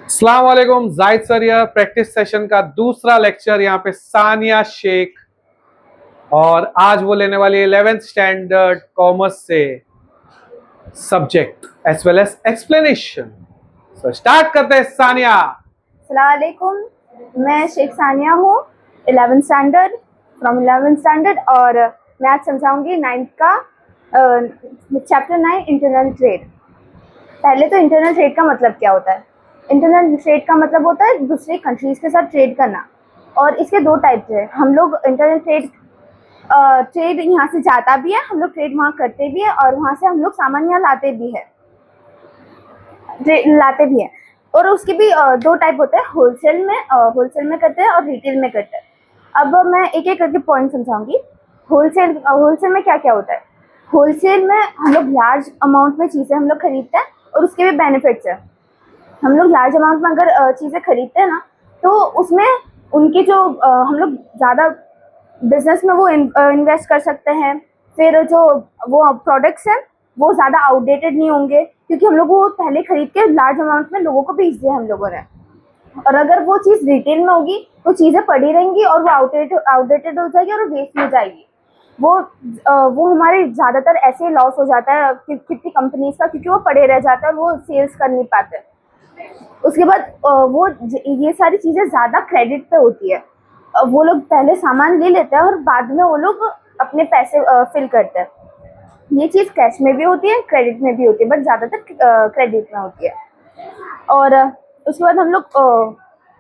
अस्सलाम वालेकुम, जाहिद सर यह प्रैक्टिस सेशन का दूसरा लेक्चर। यहाँ पे सानिया शेख और आज वो लेने वाली है 11th स्टैंडर्ड कॉमर्स से subject as well as explanation. So start करते हैं सानिया। अस्सलाम वालेकुम, मैं शेख सानिया हूँ 11th standard from 11th standard और मैं आज समझाऊंगी 9th का चैप्टर 9 इंटरनल ट्रेड। पहले तो इंटरनल ट्रेड का मतलब क्या होता है। इंटरनल ट्रेड का मतलब होता है दूसरी कंट्रीज़ के साथ ट्रेड करना, और इसके दो टाइप्स हैं। हम लोग इंटरनल ट्रेड यहाँ से जाता भी है, हम लोग ट्रेड वहाँ करते भी है, और वहाँ से हम लोग सामान यहाँ लाते भी है। और उसके भी दो टाइप होते हैं, होलसेल में करते हैं और रिटेल में करते हैं। अब मैं एक एक करके पॉइंट समझाऊंगी। होलसेल में क्या क्या होता है। होलसेल में हम लोग लार्ज अमाउंट में चीज़ें हम लोग खरीदते हैं और उसके भी बेनिफिट्स हैं। हम लोग लार्ज अमाउंट में अगर चीज़ें खरीदते हैं ना, तो उसमें उनके जो हम लोग ज़्यादा बिजनेस में वो इन्वेस्ट कर सकते हैं। फिर जो वो प्रोडक्ट्स हैं वो ज़्यादा आउटडेटेड नहीं होंगे, क्योंकि हम लोग वो पहले खरीद के लार्ज अमाउंट में लोगों को बेच दिया हम लोगों ने। और अगर वो चीज़ रिटेल में होगी तो चीज़ें पड़ी रहेंगी और वो आउटडेटेड हो जाएगी और वेस्ट हो जाएगी। वो हमारे ज़्यादातर ऐसे लॉस हो जाता है कितनी कंपनीज का, क्योंकि वो पड़े रह जाते हैं और वो सेल्स कर नहीं पाते। उसके बाद वो ये सारी चीज़ें ज़्यादा क्रेडिट पे होती है। वो लोग पहले सामान ले लेते हैं और बाद में वो लोग अपने पैसे फिल करते हैं। ये चीज़ कैश में भी होती है, क्रेडिट में भी होती है, बट ज़्यादातर क्रेडिट में होती है। और उसके बाद हम लोग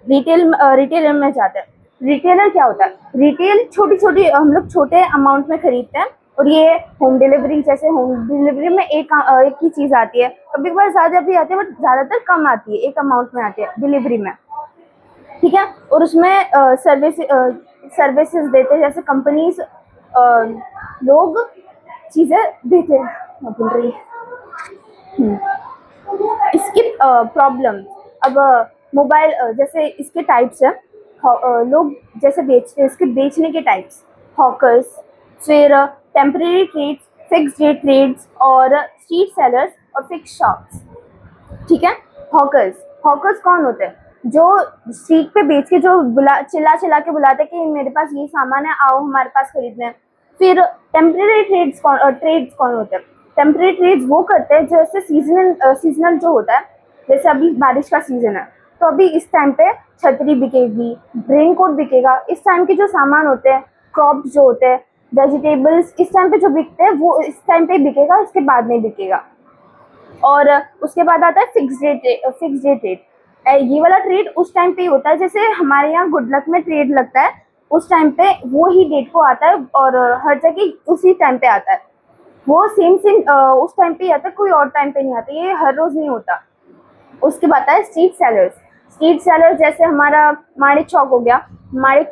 रिटेलर में जाते हैं। रिटेलर क्या होता है। रिटेल छोटी छोटी हम लोग छोटे अमाउंट में खरीदते हैं, और ये होम डिलीवरी, जैसे होम डिलीवरी में एक ही चीज़ आती है, कभी कभार ज़्यादा भी आती है बट ज़्यादातर कम आती है, एक अमाउंट में आती है डिलीवरी में, ठीक है। और उसमें सर्विसेज देते हैं, जैसे कंपनीज लोग चीज़ें देते हैं। बोल रही इसकी प्रॉब्लम। अब मोबाइल जैसे इसके टाइप्स हैं। लोग जैसे बेचते हैं, इसके बेचने के टाइप्स, हॉकर्स, फिर temporary trades, fixed rate trades, और स्ट्रीट सेलर्स और फिक्स शॉप्स, ठीक है। हॉकर्स कौन होते हैं। जो स्ट्रीट पे बेच के जो चिल्ला के बुलाते हैं कि मेरे पास ये सामान है, आओ हमारे पास खरीदने हैं। फिर टेम्परेरी ट्रेड्स कौन होते हैं। टेम्परेरी ट्रेड्स वो करते हैं जैसे सीजनल जो होता है। जैसे अभी बारिश का सीजन है, तो अभी इस टाइम पे छतरी बिकेगी, रेन कोट बिकेगा। इस टाइम के जो सामान होते हैं, क्रॉप्स जो होते हैं, वेजिटेबल्स, इस टाइम पे जो बिकते हैं वो इस टाइम पे बिकेगा, इसके बाद नहीं बिकेगा। और उसके बाद आता है फिक्स्ड रेट ट्रेड। ये वाला ट्रेड उस टाइम पे ही होता है, जैसे हमारे यहाँ गुड लक में ट्रेड लगता है, उस टाइम पे वो ही डेट को आता है, और हर जगह उसी टाइम पे आता है। वो सेम उस टाइम पे ही आता है, कोई और टाइम पे नहीं आता, ये हर रोज नहीं होता। उसके बाद आता है स्ट्रीट सेलर्स जैसे हमारा माणिक चौक हो गया। माणिक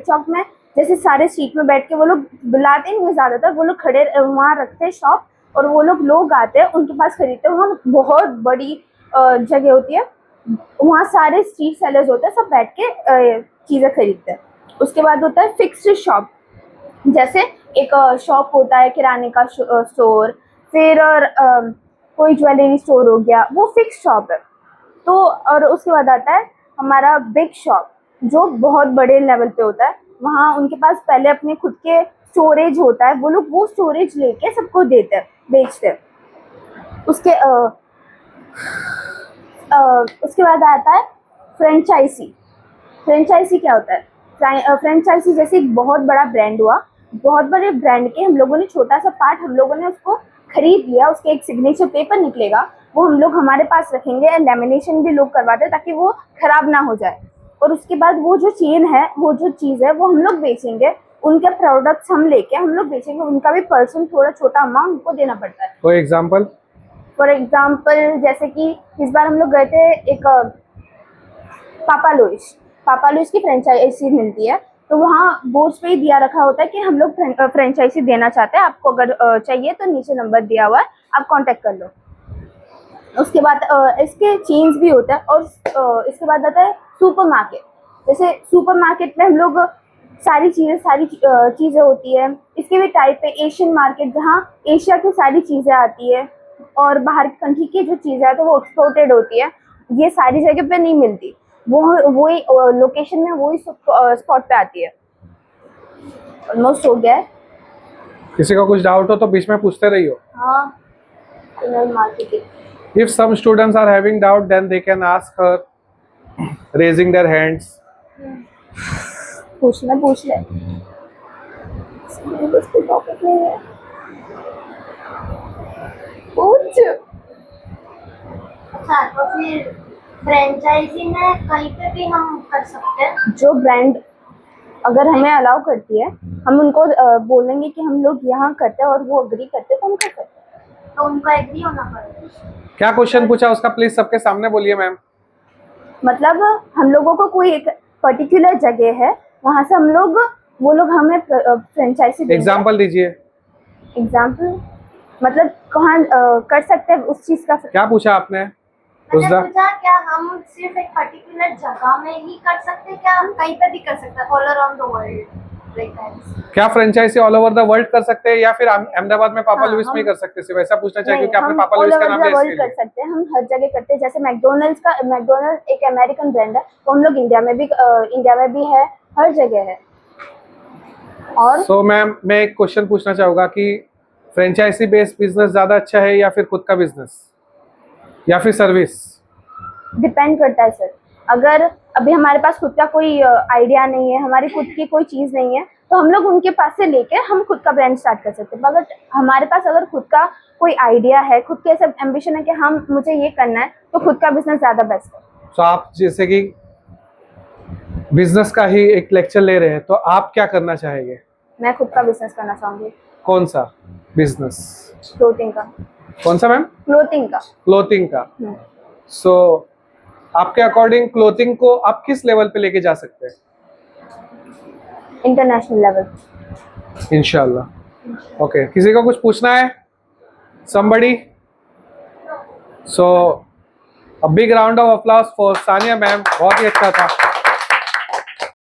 चौक में जैसे सारे स्ट्रीट में बैठ के वो लोग बुलाते हैं, ज़्यादातर वो लोग खड़े वहाँ रखते हैं शॉप, और वो लोग आते हैं, उनके पास खरीदते हैं। वहाँ बहुत बड़ी जगह होती है, वहाँ सारे स्ट्रीट सेलर्स होते हैं, सब बैठ के चीज़ें खरीदते हैं। उसके बाद होता है फिक्स्ड शॉप। जैसे एक शॉप होता है किराने का स्टोर, फिर कोई ज्वेलरी स्टोर हो गया, वो फिक्स शॉप है। तो और उसके बाद आता है हमारा बिग शॉप, जो बहुत बड़े लेवल पे होता है। वहाँ उनके पास पहले अपने खुद के स्टोरेज होता है, वो लोग वो स्टोरेज लेके सबको देते हैं, बेचते हैं। उसके बाद आता है फ्रेंचाइजी। फ्रेंचाइजी क्या होता है। फ्रेंचाइजी जैसे एक बहुत बड़ा ब्रांड हुआ, बहुत बड़े ब्रांड के हम लोगों ने छोटा सा पार्ट, हम लोगों ने उसको खरीद लिया, उसके एक सिग्नेचर पेपर निकलेगा, वो हम लोग हमारे पास रखेंगे, लेमिनेशन भी लोग करवाते हैं ताकि वो खराब ना हो जाए। और उसके बाद वो जो चेन है, वो जो चीज़ है, वो हम लोग बेचेंगे, उनके प्रोडक्ट्स हम लेके हम लोग बेचेंगे, उनका भी पर्सन थोड़ा छोटा अमाउंट उनको देना पड़ता है। फॉर एग्जाम्पल जैसे कि इस बार हम लोग गए थे एक पापा लुइस की फ्रेंचाइजी मिलती है, तो वहाँ बोर्ड्स पे ही दिया रखा होता है कि हम लोग फ्रेंचाइजी देना चाहते हैं, आपको अगर चाहिए तो नीचे नंबर दिया हुआ है, आप कांटेक्ट कर लो। उसके बाद इसके चेन्स भी होता है। और इसके बाद आता है सुपरमार्केट। जैसे सुपरमार्केट में हम लोग सारी चीज़ें होती है। इसके भी टाइप है एशियन मार्केट, जहाँ एशिया की सारी चीज़ें आती है। और बाहर कंट्री की जो चीज़ है तो वो एक्सपोर्टेड होती है, ये सारी जगह पे नहीं मिलती, वो वही लोकेशन में वही स्पॉट पे आती है। ऑलमोस्ट हो गया है। किसी को कुछ डाउट हो तो बीच में पूछते रहियो। हाँ, marketing. If some students are having doubt, then they can ask her, raising their hands. पूछ ले कुछ टॉपिक नहीं है, पूछ। अच्छा, तो फिर फ्रेंचाइजी में कहीं पे भी हम कर सकते हैं? जो ब्रांड अगर हमें अलाउ करती है, हम उनको बोलेंगे कि हम लोग यहाँ करते हैं और वो अग्री करते हैं तो हम कर सकते हैं। तो उनका एग्री होना पड़ेगा। क्या क्वेश्चन पूछा उसका प्लीज सबके सामने बोलिए मैम। मतलब हम लोगों को कोई एक पर्टिकुलर जगह है, वहाँ से हम लोग, वो लोग हमें फ्रेंचाइजी देंगे। एग्जाम्पल दीजिए। एग्जाम्पल मतलब कहाँ कर सकते हैं उस चीज का। क्या पूछा आपने? मैंने उसका पूछा क्या हम सिर्फ एक पर्टिकुलर जगह में ही कर सकते हैं, क्या हम कहीं पे भी कर सकते हैं, all around the world like that? क्या franchisee all over the world कर सकते हैं या फिर अहमदाबाद में पापा हाँ, लुइस में ही हम- कर सकते हैं? सिर्फ ऐसा पूछना चाहिए नहीं, क्योंकि आपने हम पापा all लुइस का over नाम the लिया world इसलिए। कर सकते हैं, हम हर जगह करते हैं। जैसे मैकडोनल्ड्स एक अमेरिकन ब्रांड है, तो हम लोग इंडिया में भी है, हर जगह है। और सो मैम मैं एक क्वेश्चन पूछना चाहूंगा कि फ्रेंचाइजी बेस्ड बिजनेस ज्यादा अच्छा है या फिर खुद का बिजनेस या फिर सर्विस? डिपेंड करता है सर। अगर अभी हमारे पास खुद का कोई आइडिया नहीं है, हमारी खुद की कोई चीज़ नहीं है, तो हम लोग उनके पास से लेके हम खुद का ब्रांड स्टार्ट कर सकते हैं। अगर हमारे पास अगर खुद का कोई आइडिया है, खुद के ऐसा एम्बिशन है कि हम मुझे ये करना है, तो खुद का बिजनेस ज़्यादा बेस्ट है। तो आप जैसे कि बिजनेस का ही एक लेक्चर ले रहे हैं, तो आप क्या करना चाहेंगे? मैं खुद का बिजनेस करना चाहूँगी, कौन सा बिजनेस? क्लोथिंग का। कौन सा मैम? क्लोथिंग का। क्लोथिंग का। हम्म। सो आपके अकॉर्डिंग क्लोथिंग को आप किस लेवल पे लेके जा सकते हैं? International level. इंशाल्लाह। ओके, किसी को कुछ पूछना है? somebody? So a big round of applause for Sania ma'am, बहुत ही अच्छा था।